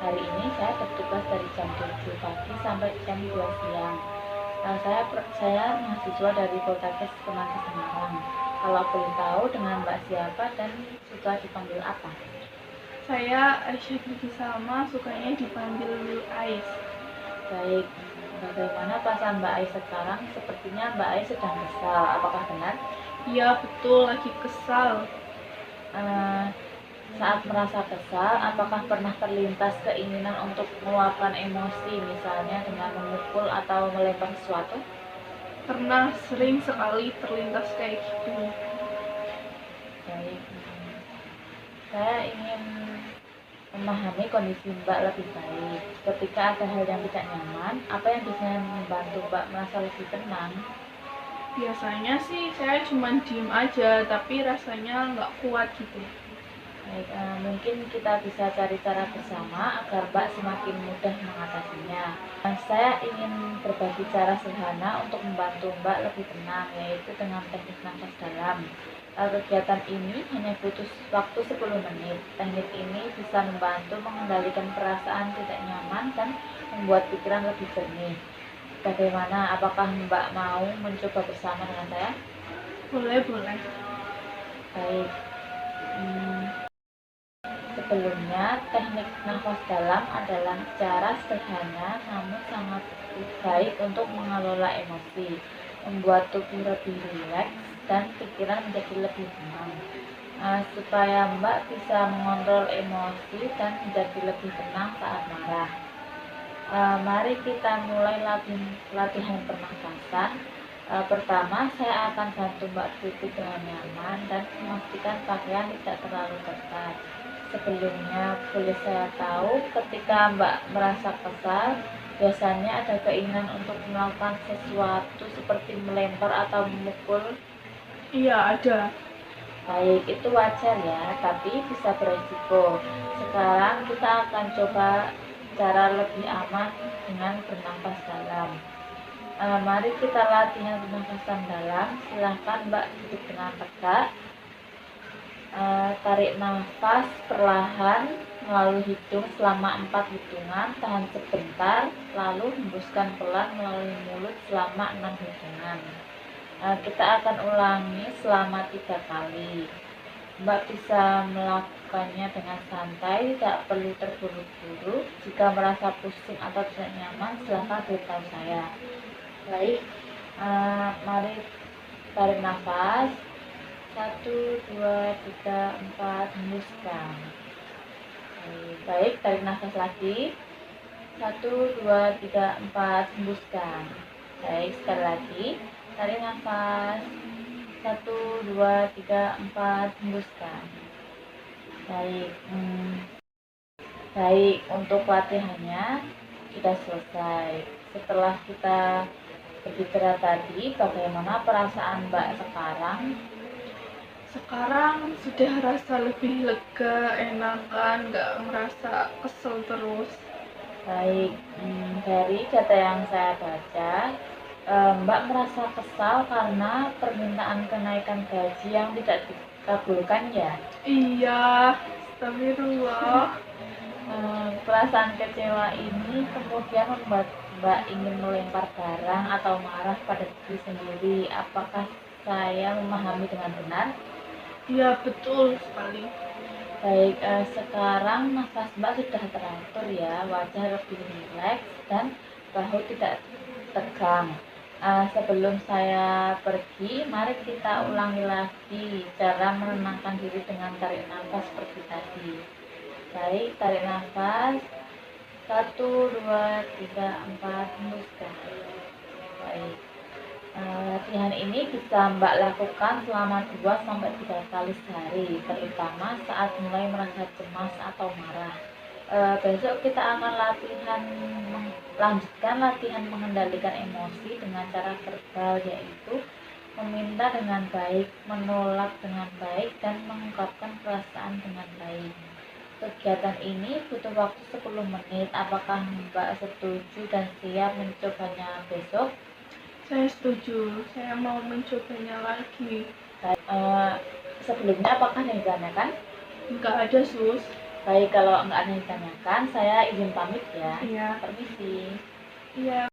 hari ini saya bertugas dari jam 7 pagi sampai jam 2 siang. Saya mahasiswa dari Poltekkes Semanggi Semarang. Kalau boleh tahu dengan Mbak siapa dan suka dipanggil apa? Saya Aisyah Diki Salma, sukanya dipanggil Lil Ais. Baik, bagaimana perasaan Mbak Ais sekarang? Sepertinya Mbak Ais sedang kesal, apakah benar? Iya betul, lagi kesal. Eh, Saat merasa kesal, apakah pernah terlintas keinginan untuk meluapkan emosi, misalnya dengan memukul atau melempar sesuatu? Pernah sering sekali terlintas kayak gitu. Baik, saya ingin memahami kondisi Mbak lebih baik. Ketika ada hal yang tidak nyaman, apa yang bisa membantu Mbak merasa lebih tenang? Biasanya sih saya cuma diem aja, tapi rasanya nggak kuat gitu. Baik, mungkin kita bisa cari cara bersama agar Mbak semakin mudah mengatasinya. Saya ingin berbagi cara sederhana untuk membantu Mbak lebih tenang, yaitu dengan teknik nafas dalam. Kegiatan ini hanya butuh waktu 10 menit. Teknik ini bisa membantu mengendalikan perasaan tidak nyaman dan membuat pikiran lebih jernih. Bagaimana? Apakah Mbak mau mencoba bersama dengan saya? Boleh, boleh. Baik. Sebelumnya, teknik nafas dalam adalah cara sederhana namun sangat baik untuk mengelola emosi, membuat tubuh lebih rileks dan pikiran menjadi lebih tenang. Supaya Mbak bisa mengontrol emosi dan menjadi lebih tenang saat marah. Mari kita mulai latihan pernafasan. Pertama, saya akan bantu Mbak duduk dengan nyaman dan memastikan pakaian tidak terlalu ketat. Sebelumnya, boleh saya tahu ketika Mbak merasa kesal, biasanya ada keinginan untuk melakukan sesuatu seperti melempar atau memukul? Iya ada. Baik, itu wajar ya, tapi bisa beresiko. Sekarang kita akan coba cara lebih aman dengan bernafas dalam. Mari kita latihan pernafasan dalam. Silahkan Mbak duduk dengan tegak. Tarik nafas perlahan melalui hidung selama 4 hitungan, tahan sebentar, lalu hembuskan pelan melalui mulut selama 6 hitungan. Kita akan ulangi selama 3 kali. Mbak bisa melakukannya dengan santai, tidak perlu terburu-buru. Jika merasa pusing atau tidak nyaman, silahkan beritahu saya. Baik, mari tarik nafas. 1, 2, 3, 4, hembuskan. Baik, tarik nafas lagi. 1, 2, 3, 4, hembuskan. Baik, sekali lagi. Tarik nafas. 1, 2, 3, 4, hembuskan. Baik, baik, untuk latihannya sudah selesai. Setelah kita berbicara tadi, bagaimana perasaan Mbak sekarang? Sekarang sudah rasa lebih lega, enakan, nggak merasa kesel terus. Baik, dari data yang saya baca, Mbak merasa kesal karena permintaan kenaikan gaji yang tidak dikabulkan ya? Iya, astagfirullah. Perasaan kecewa ini kemudian membuat Mbak ingin melempar barang atau marah pada diri sendiri. Apakah saya memahami dengan benar? Iya betul sekali. Baik, sekarang nafas Mbak sudah teratur ya, wajah lebih rileks dan bahu tidak tegang. Sebelum saya pergi, mari kita ulangi lagi cara menenangkan diri dengan tarik nafas seperti tadi. Baik, tarik nafas. 1, 2, 3, 4, hembuskan. Baik. Latihan ini bisa Mbak lakukan selama 2 sampai 3 kali sehari, terutama saat mulai merasa cemas atau marah. Besok kita akan lanjutkan latihan mengendalikan emosi dengan cara verbal, yaitu meminta dengan baik, menolak dengan baik, dan mengungkapkan perasaan dengan baik. Kegiatan ini butuh waktu 10 menit. Apakah Mbak setuju dan siap mencobanya besok? Saya setuju, saya mau mencobanya lagi. Sebelumnya apakah yang ditanyakan? Nggak ada sus. Baik, kalau nggak ada yang ditanyakan, saya izin pamit ya. Iya. Permisi. Iya.